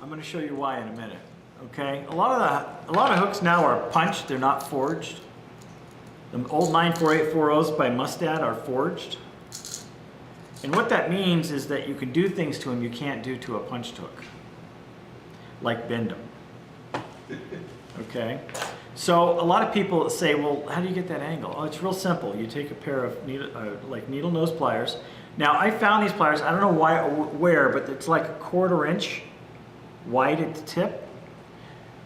I'm going to show you why in a minute. Okay, a lot of hooks now are punched, they're not forged. The old 94840s by Mustad are forged. And what that means is that you can do things to them you can't do to a punched hook. Like bend them. Okay? So a lot of people say, well, how do you get that angle? Oh, it's real simple. You take a pair of needle nose pliers. Now I found these pliers, I don't know why or where, but it's like a 1/4 inch wide at the tip.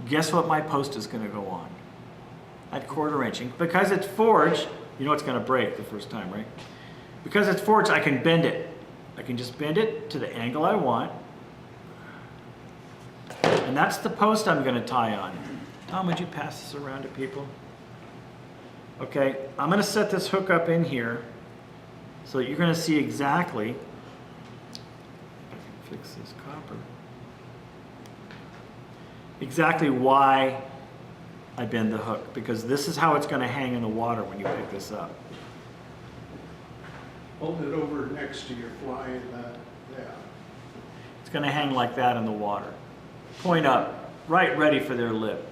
Guess what my post is going to go on? At 1/4 inch. And because it's forged, you know it's going to break the first time, right? Because it's forged, I can bend it. I can just bend it to the angle I want. And that's the post I'm going to tie on. Tom, would you pass this around to people? Okay, I'm going to set this hook up in here so that you're going to see exactly, if I can fix this copper, exactly why I bend the hook, because this is how it's going to hang in the water when you pick this up. Hold it over next to your fly and yeah. It's going to hang like that in the water. Point up, right ready for their lip.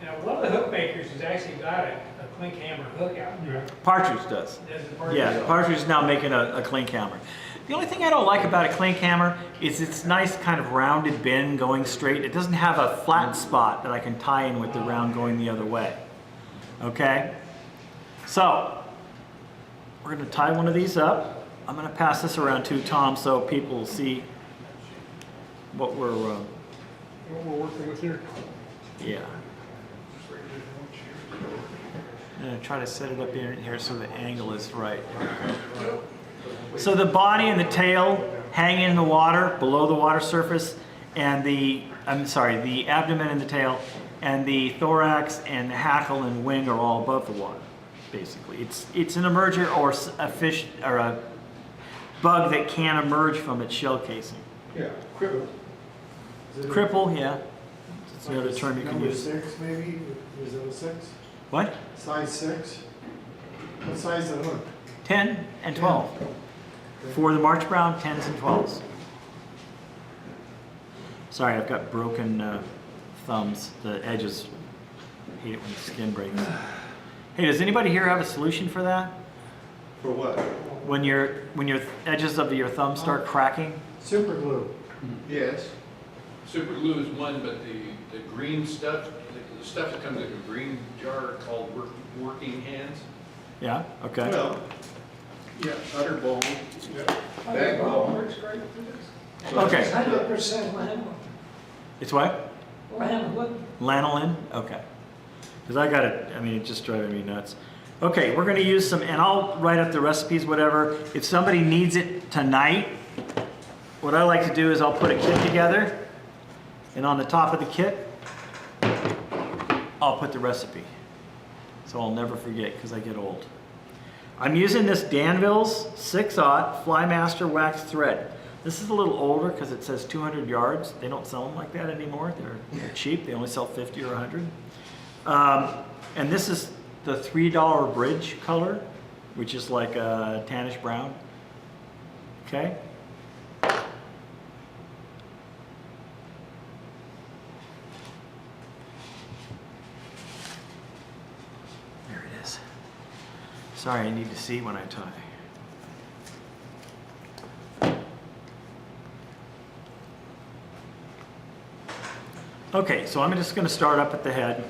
Now, one of the hook makers has actually got a clink hammer hook out there. Partridge does. Yeah, Partridge is now making a clink hammer. The only thing I don't like about a clink hammer is its nice kind of rounded bend going straight. It doesn't have a flat spot that I can tie in with the round going the other way. Okay? So, we're going to tie one of these up. I'm going to pass this around to Tom so people will see what we're working with here. yeah. I'm going to try to set it up in here so the angle is right. So the body and the tail hang in the water, below the water surface, and the abdomen and the tail, and the thorax and the hackle and wing are all above the water, basically. It's an emerger or a fish or a bug that can emerge from its shell casing. Yeah, cripple. Cripple, yeah. That's the other term you can use. Number 6 maybe? Is it a 6? What? Size 6? What size is the hook? 10 and 12. For the March Brown, 10s and 12s. Sorry, I've got broken thumbs. The edges, I hate it when the skin breaks. Hey, does anybody here have a solution for that? For what? When your edges of your thumb start cracking? Super glue. Yes. Super glue is one, but the green stuff, the stuff that comes in a green jar called working hands. Yeah, okay. Well, yeah, utterbone. Yeah. Backbone. Works great for this. Okay. 100% lanolin. It's what? Lanolin. Lanolin? Okay. Because I got it, I mean, it's just driving me nuts. Okay, we're going to use some, and I'll write up the recipes, whatever. If somebody needs it tonight, what I like to do is I'll put a kit together, and on the top of the kit, I'll put the recipe. So I'll never forget because I get old. I'm using this Danville's 6/0 Flymaster wax thread. This is a little older because it says 200 yards. They don't sell them like that anymore. They're cheap. They only sell 50 or 100. And this is the $3 bridge color, which is like a tannish brown. Okay. There it is. Sorry, I need to see when I tie. Okay, so I'm just going to start up at the head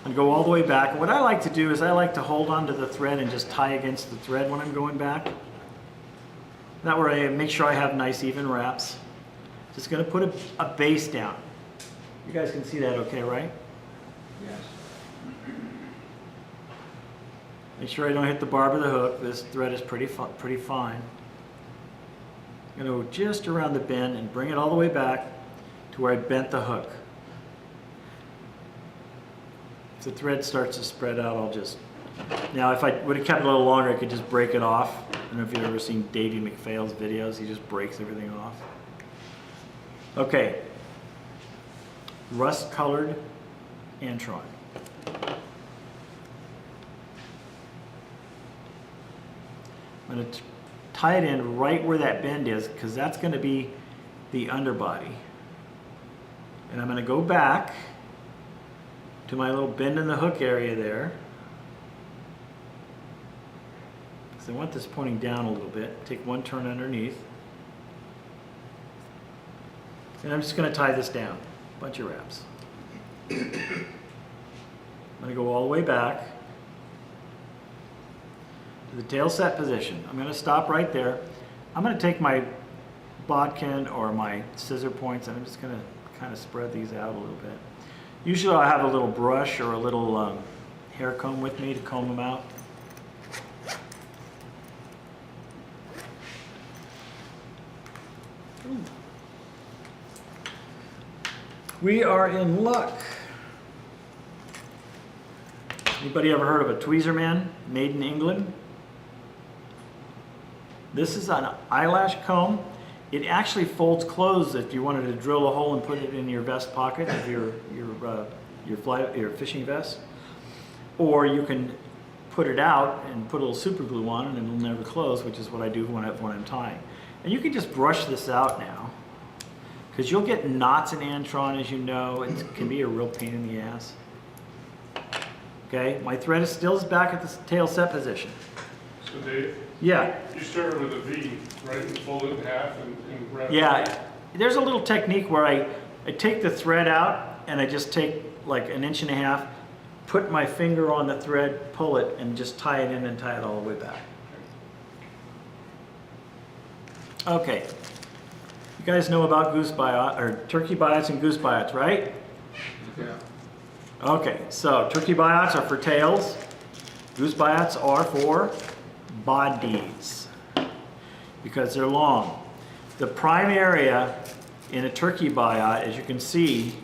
and go all the way back. What I like to do is I like to hold onto the thread and just tie against the thread when I'm going back. That way I make sure I have nice even wraps. Just going to put a base down. You guys can see that okay, right? Yes. Make sure I don't hit the barb of the hook. This thread is pretty fine. I'm going to go just around the bend and bring it all the way back to where I bent the hook. If the thread starts to spread out, I'll just... Now, if I would have kept it a little longer, I could just break it off. I don't know if you've ever seen Davey McPhail's videos. He just breaks everything off. Okay. Rust-colored antron. I'm going to tie it in right where that bend is, because that's going to be the underbody. And I'm going to go back to my little bend in the hook area there. So I want this pointing down a little bit. Take one turn underneath. And I'm just going to tie this down. Bunch of wraps. I'm going to go all the way back to the tail set position. I'm going to stop right there. I'm going to take my bodkin or my scissor points and I'm just going to kind of spread these out a little bit. Usually I have a little brush or a little hair comb with me to comb them out. We are in luck. Anybody ever heard of a tweezer man made in England? This is an eyelash comb. It actually folds closed if you wanted to drill a hole and put it in your vest pocket of your fishing vest. Or you can put it out and put a little super glue on it and it'll never close, which is what I do when I'm tying. And you can just brush this out now, because you'll get knots in antron, as you know. It can be a real pain in the ass. Okay, my thread is still back at the tail set position. So Dave, Yeah. you start with a V, right, and fold it in half and wrap it. Yeah, there's a little technique where I take the thread out and I just take like 1.5 inches, put my finger on the thread, pull it, and just tie it in and tie it all the way back. Okay, you guys know about goose biot or turkey biots and goose biots, right? Yeah. Okay, so turkey biots are for tails, goose biots are for bodies because they're long. The prime area in a turkey biot, as you can see,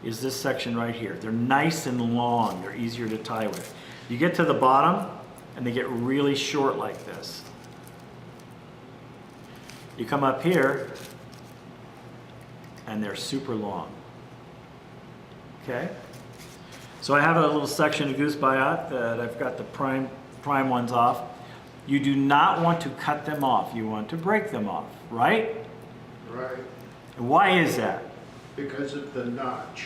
is this section right here. They're nice and long, they're easier to tie with. You get to the bottom and they get really short like this. You come up here and they're super long. Okay? So I have a little section of goose biot that I've got the prime ones off. You do not want to cut them off. You want to break them off, right? Right, And why is that? because of the notch.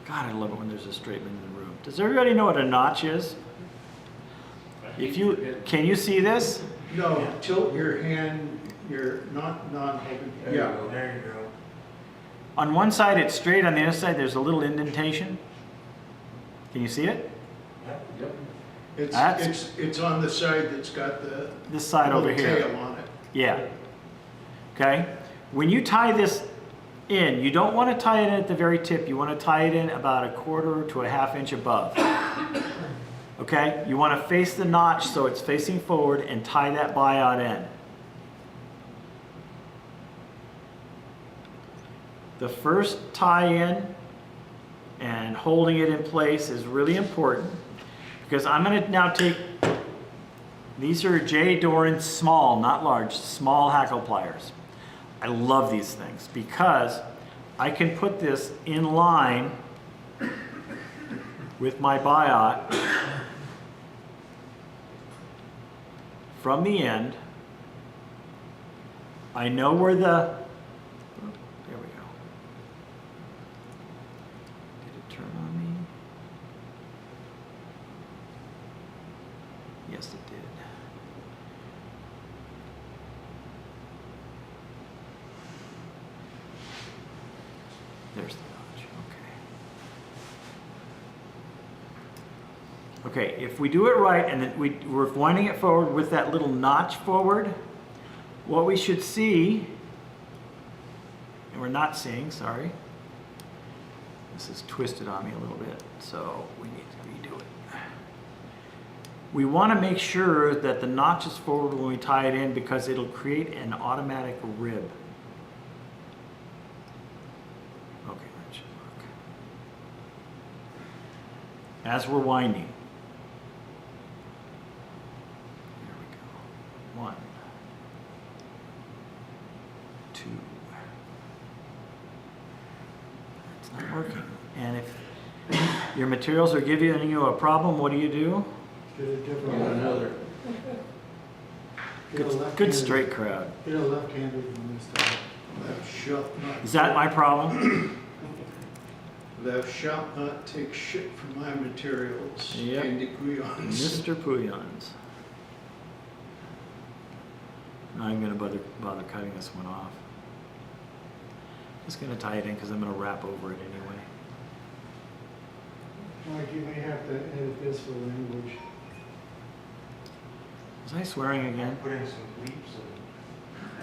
God, I love it when there's a straight man in the room. Does everybody know what a notch is? Can you see this? No, tilt your hand, you're non-holding, yeah. There you go. On one side it's straight, on the other side there's a little indentation. Can you see it? That's- It's on the side that's got the This side over little here. tail on it. Yeah. Okay? When you tie this in, you don't want to tie it in at the very tip. You want to tie it in about 1/4 to 1/2 inch above. Okay? You want to face the notch so it's facing forward and tie that biot in. The first tie in and holding it in place is really important because I'm going to now take, these are J. Doran small, not large, small hackle pliers. I love these things because I can put this in line with my biot from the end. I know where the, there we go. Did it turn on me? Yes, it did. There's the notch, okay. Okay, if we do it right and then we're winding it forward with that little notch forward, what we should see, and we're not seeing, sorry. This is twisted on me a little bit, so we need to redo it. We want to make sure that the notch is forward when we tie it in because it'll create an automatic rib. Okay, that should work. As we're winding. There we go. 1, 2. It's not working. And if your materials are giving you a problem, what do? Get a different Another. Get a Good left-handed- straight crowd. Get a left-handed one this time. Thou shalt not. Is that my problem? Thou shalt not take shit from my materials. Yep. Candy Guyons. Mr. Pouillons. I'm gonna bother cutting this one off. Just gonna tie it in because I'm gonna wrap over it anyway. Mike, you may have to edit this for language. Was I swearing again? Put in some bleeps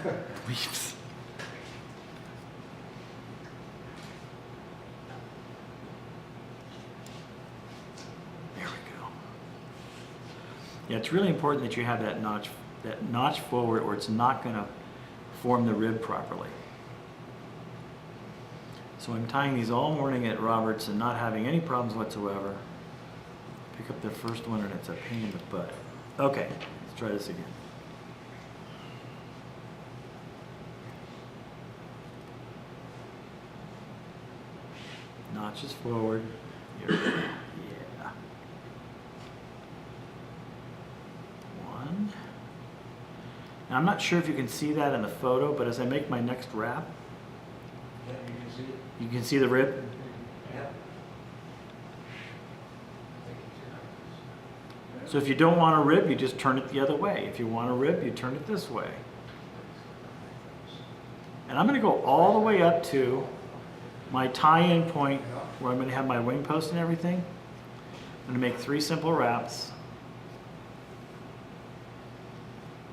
and. Leaves. There we go. Yeah, it's really important that you have that notch forward, or it's not going to form the rib properly. So I'm tying these all morning at Roberts and not having any problems whatsoever. Pick up the first one and it's a pain in the butt. Okay, let's try this again. Notches forward. Here we go. Yeah. One. Now, I'm not sure if you can see that in the photo, but as I make my next wrap, you can see the rib. So if you don't want a rib, you just turn it the other way. If you want a rib, you turn it this way. And I'm going to go all the way up to my tie-in point where I'm going to have my wing post and everything. I'm going to make 3 simple wraps.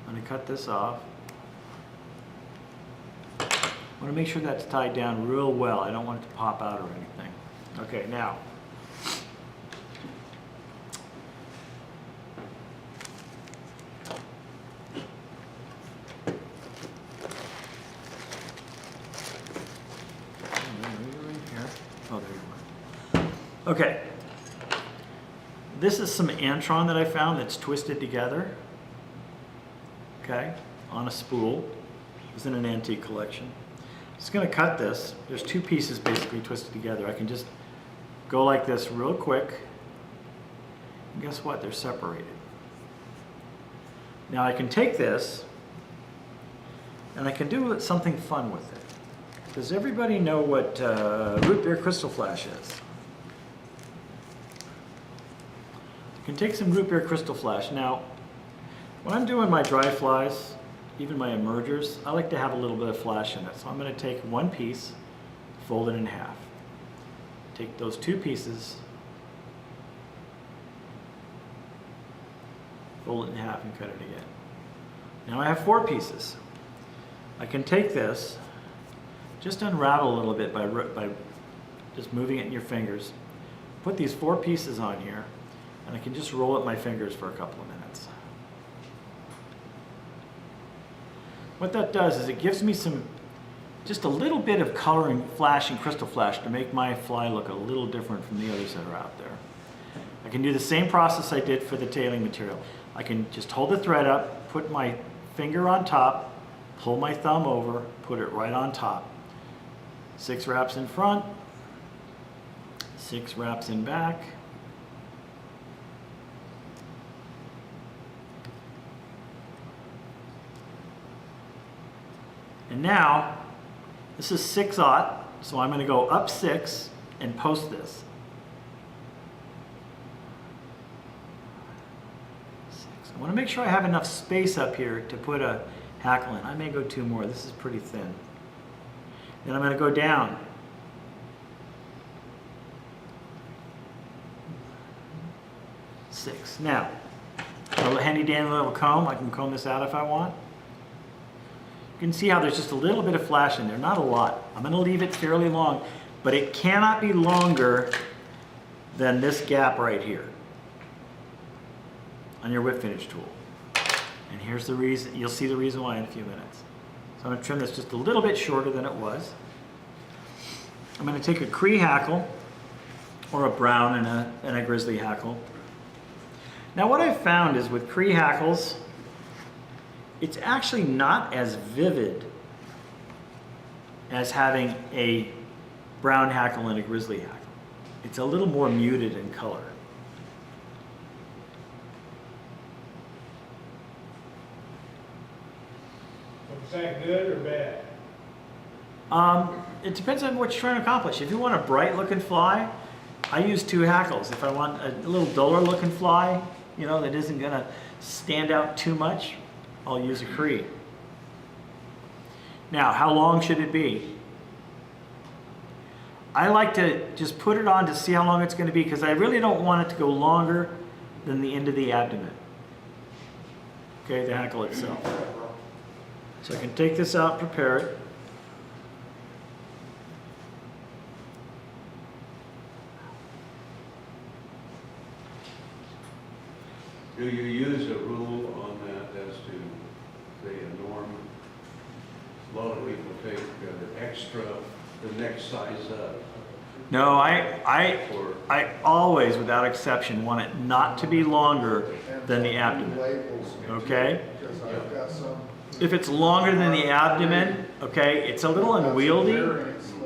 I'm going to cut this off. I want to make sure that's tied down real well. I don't want it to pop out or anything. Okay, now. Oh, there you are. Okay. This is some Antron that I found that's twisted together. Okay, on a spool. It was in an antique collection. Just going to cut this. There's 2 pieces basically twisted together. I can just go like this real quick. And guess what? They're separated. Now I can take this and I can do something fun with it. Does everybody know what root beer crystal flash is? You can take some root beer crystal flash. Now, when I'm doing my dry flies, even my emergers, I like to have a little bit of flash in it. So I'm going to take 1 piece, fold it in half. Take those 2 pieces, fold it in half and cut it again. Now I have 4 pieces. I can take this, just unravel a little bit by just moving it in your fingers. Put these 4 pieces on here, and I can just roll up my fingers for a couple of minutes. What that does is it gives me just a little bit of coloring, flash and crystal flash to make my fly look a little different from the others that are out there. I can do the same process I did for the tailing material. I can just hold the thread up, put my finger on top, pull my thumb over, put it right on top. 6 wraps in front, 6 wraps in back. And now, this is 6/0, so I'm going to go up 6 and post this. 6. I want to make sure I have enough space up here to put a hackle in. I may go 2 more. This is pretty thin. Then I'm going to go down. 6. Now, a little handy dandy little comb. I can comb this out if I want. You can see how there's just a little bit of flash in there, not a lot. I'm going to leave it fairly long, but it cannot be longer than this gap right here on your whip finish tool. And here's the reason. You'll see the reason why in a few minutes. So I'm going to trim this just a little bit shorter than it was. I'm going to take a Cree hackle or a brown and a grizzly hackle. Now what I've found is with Cree hackles, it's actually not as vivid as having a brown hackle and a grizzly hackle. It's a little more muted in color. Is that good or bad? It depends on what you're trying to accomplish. If you want a bright looking fly, I use 2 hackles. If I want a little duller looking fly, you know, that isn't gonna stand out too much, I'll use a Cree. Now, how long should it be? I like to just put it on to see how long it's gonna be because I really don't want it to go longer than the end of the abdomen. Okay, the hackle itself. So I can take this out, prepare it. Do you use a rule on that as to, say, a norm? A lot of people take extra, the next size up. No, I always, without exception, want it not to be longer than the abdomen. Okay? Because I've got some. If it's longer than the abdomen, okay, it's a little unwieldy.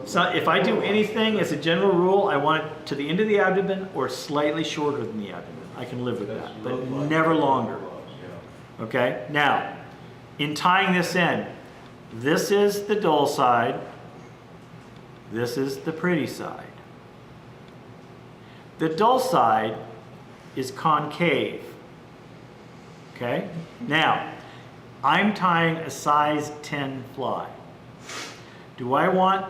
So if I do anything, as a general rule, I want it to the end of the abdomen or slightly shorter than the abdomen. I can live with that, but never longer. Okay? Now, in tying this in, this is the dull side. This is the pretty side. The dull side is concave. Okay? Now, I'm tying a size 10 fly. Do I want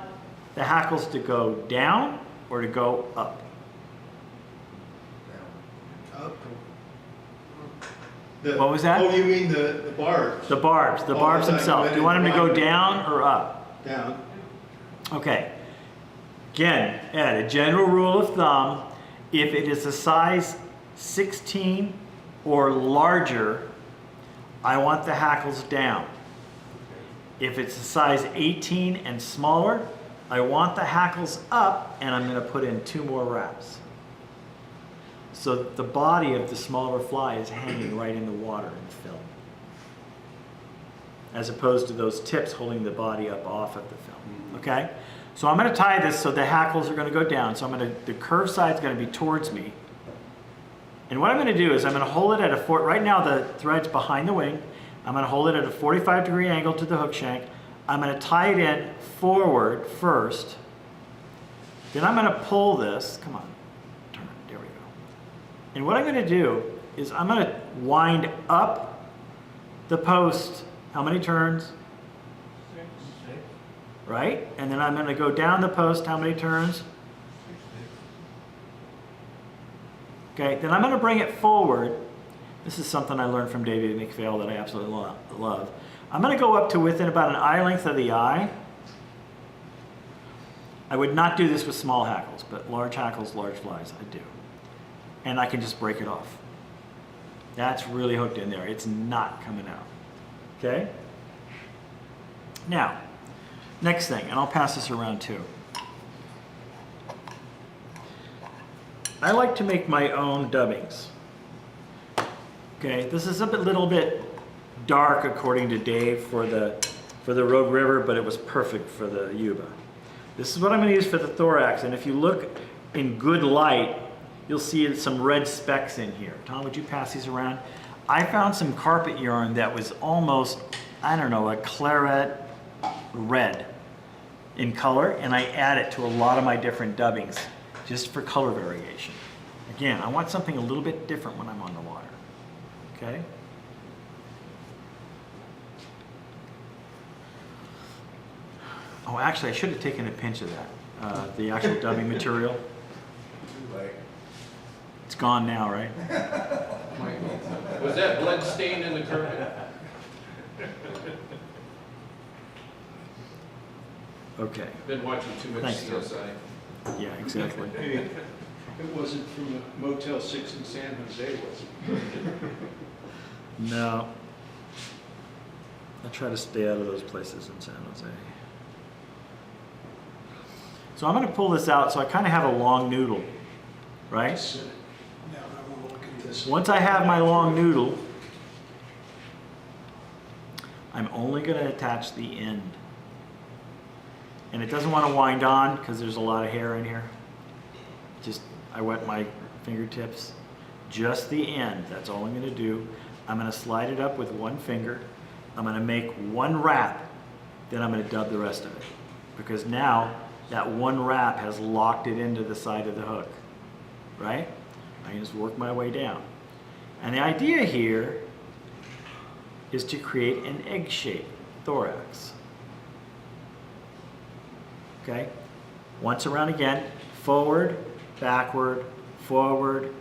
the hackles to go down or to go up? What was that? Oh, you mean the barbs? The barbs Oh, I thought you themselves. meant Do you want them to go rounded. down or up? Down. Okay. Again, Ed, a general rule of thumb, if it is a size 16 or larger, I want the hackles down. If it's a size 18 and smaller, I want the hackles up, and I'm going to put in 2 more wraps. So that the body of the smaller fly is hanging right in the water and film, as opposed to those tips holding the body up off of the film. Okay? So I'm going to tie this so the hackles are going to go down. So the curved side is going to be towards me. And what I'm going to do is I'm going to hold it at a right now the thread's behind the wing. I'm going to hold it at a 45-degree angle to the hook shank. I'm going to tie it in forward first. Then I'm going to pull this. Come on. Turn it. There we go. And what I'm going to do is I'm going to wind up the post. How many turns? 6. Right? And then I'm going to go down the post. How many turns? Okay, then I'm going to bring it forward. This is something I learned from David McPhail that I absolutely love. I'm going to go up to within about an eye length of the eye. I would not do this with small hackles, but large hackles, large flies, I do. And I can just break it off. That's really hooked in there. It's not coming out. Okay? Now, next thing, and I'll pass this around too. I like to make my own dubbings. Okay, this is a little bit dark according to Dave for the Rogue River, but it was perfect for the Yuba. This is what I'm going to use for the thorax, and if you look in good light, you'll see some red specks in here. Tom, would you pass these around? I found some carpet yarn that was almost, I don't know, a claret red in color, and I add it to a lot of my different dubbings just for color variation. Again, I want something a little bit different when I'm on the water. Okay? Oh, actually, I should have taken a pinch of that, the actual dubbing material. It's gone now, right? Was that blood stain in the carpet? Okay. Been watching too much Thanks, Tom. CSI. Yeah, exactly. Hey, it wasn't from the Motel 6 in San Jose, was it? No. I try to stay out of those places in San Jose. So I'm going to pull this out so I kind of have a long noodle, right? Now I want to look at this. Once I have my long noodle, I'm only going to attach the end. And it doesn't want to wind on because there's a lot of hair in here. Just, I wet my fingertips. Just the end, that's all I'm going to do. I'm going to slide it up with one finger, I'm gonna make one wrap, then I'm gonna dub the rest of it. Because now that one wrap has locked it into the side of the hook, right? I can just work my way down. And the idea here is to create an egg-shaped thorax. Okay? Once around again, forward, backward, forward,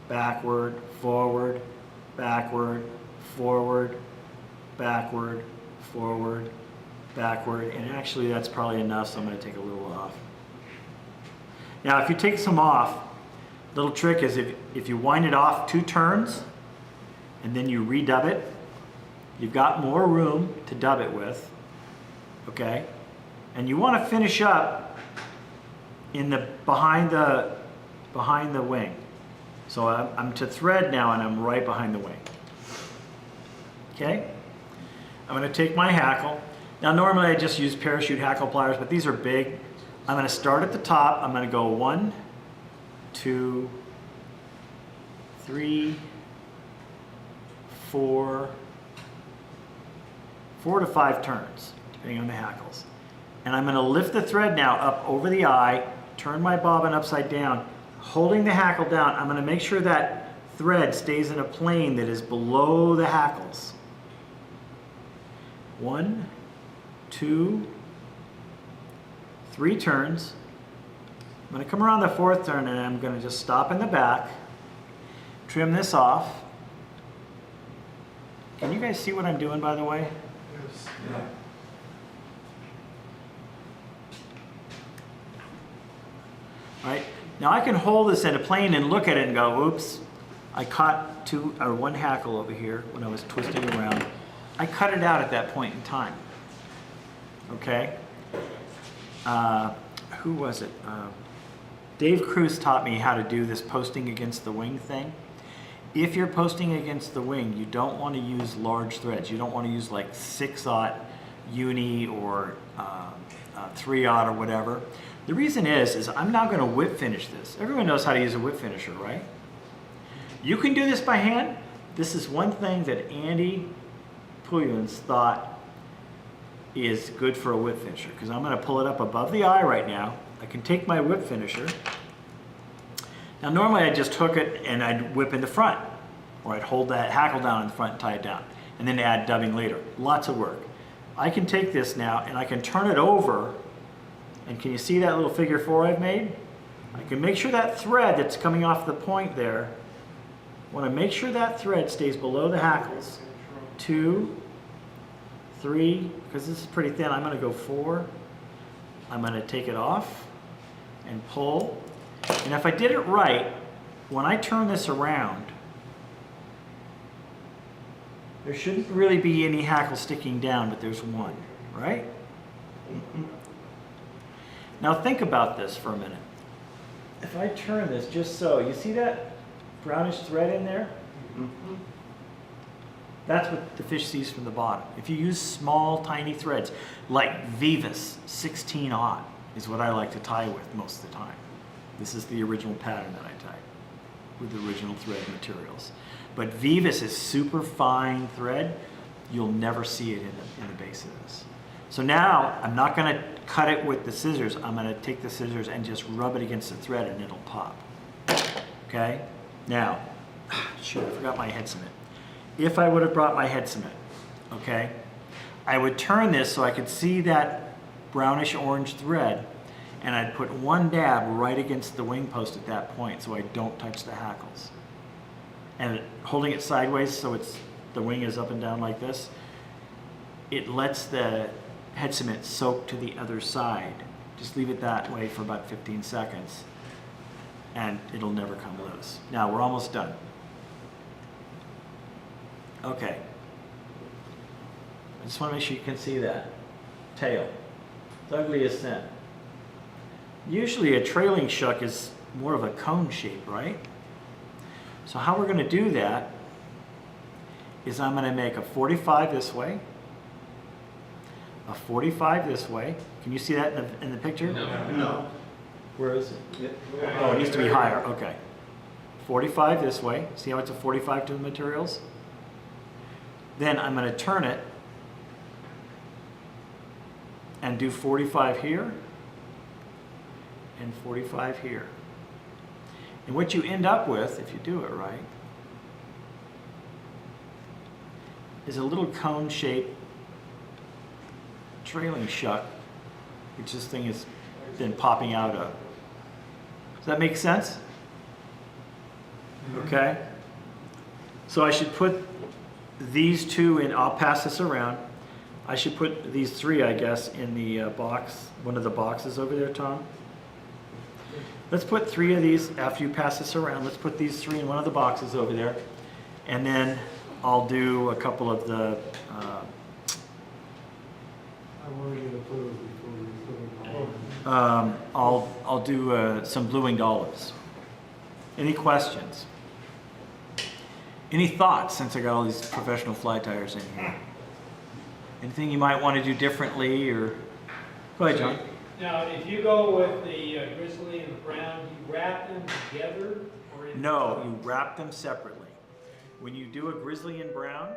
backward, forward, backward, forward, backward, forward, backward, and actually that's probably enough, so I'm going to take a little off. Now if you take some off, little trick is if you wind it off 2 turns and then you redub it, you've got more room to dub it with, okay? And you want to finish up in the behind the wing. So I'm to thread now and I'm right behind the wing. Okay? I'm going to take my hackle. Now normally I just use parachute hackle pliers, but these are big. I'm going to start at the top. I'm going to go 1, 2, 3, 4 to 5 turns, depending on the hackles. And I'm going to lift the thread now up over the eye, turn my bobbin upside down, holding the hackle down. I'm going to make sure that thread stays in a plane that is below the hackles. 1, 2, 3 turns. I'm going to come around the 4th turn and I'm going to just stop in the back, trim this off. Can you guys see what I'm doing, by the way? Yes. All right. Now I can hold this in a plane and look at it and go, oops, I caught 1 hackle over here when I was twisting around. I cut it out at that point in time. Okay? Who was it? Dave Cruz taught me how to do this posting against the wing thing. If you're posting against the wing, you don't want to use large threads. You don't want to use like 6/0 uni or 3/0 or whatever. The reason is I'm now going to whip finish this. Everyone knows how to use a whip finisher, right? You can do this by hand. This is one thing that Andy Puyens thought is good for a whip finisher, because I'm going to pull it up above the eye right now. I can take my whip finisher. Now normally I'd just hook it and I'd whip in the front, or I'd hold that hackle down in the front and tie it down, and then add dubbing later. Lots of work. I can take this now and I can turn it over, and can you see that little figure 4 I've made? I can make sure that thread that's coming off the point there, I want to make sure that thread stays below the hackles. 2, 3, because this is pretty thin, I'm going to go 4. I'm going to take it off and pull. And if I did it right, when I turn this around, there shouldn't really be any hackle sticking down, but there's one, right? Now think about this for a minute. If I turn this just so, you see that brownish thread in there? That's what the fish sees from the bottom. If you use small, tiny threads, like Vivas 16/0 is what I like to tie with most of the time. This is the original pattern that I tie with the original thread materials. But Vivas is super fine thread. You'll never see it in the base of this. So now I'm not going to cut it with the scissors. I'm going to take the scissors and just rub it against the thread and it'll pop. Okay? Now, shoot, I forgot my head cement. If I would have brought my head cement, okay, I would turn this so I could see that brownish orange thread, and I'd put one dab right against the wing post at that point so I don't touch the hackles. And holding it sideways so the wing is up and down like this, it lets the head cement soak to the other side. Just leave it that way for about 15 seconds and it'll never come loose. Now we're almost done. Okay. I just want to make sure you can see that tail. It's ugly as sin. Usually a trailing shuck is more of a cone shape, right? So how we're going to do that is I'm going to make a 45 this way, a 45 this way. Can you see that in the picture? No. Where is it? Oh, it needs to be higher. Okay. 45 this way. See how it's a 45 to the materials? Then I'm going to turn it and do 45 here and 45 here. And what you end up with, if you do it right, is a little cone-shaped trailing shuck, which this thing has been popping out of. Does that make sense? Okay. So I should put these two in, I'll pass this around. I should put these three, I guess, in the box, one of the boxes over there, Tom. Let's put three of these, after you pass this around, let's put these three in one of the boxes over there. And then I'll do a couple of the, I want to get approved before we put it on. I'll do some blue winged olives. Any questions? Any thoughts, since I got all these professional fly tyers in here? Anything you might want to do differently, or? Go ahead, John. Now, if you go with the grizzly and the brown, you wrap them together? Or No, you wrap them separately. When you do a grizzly and brown,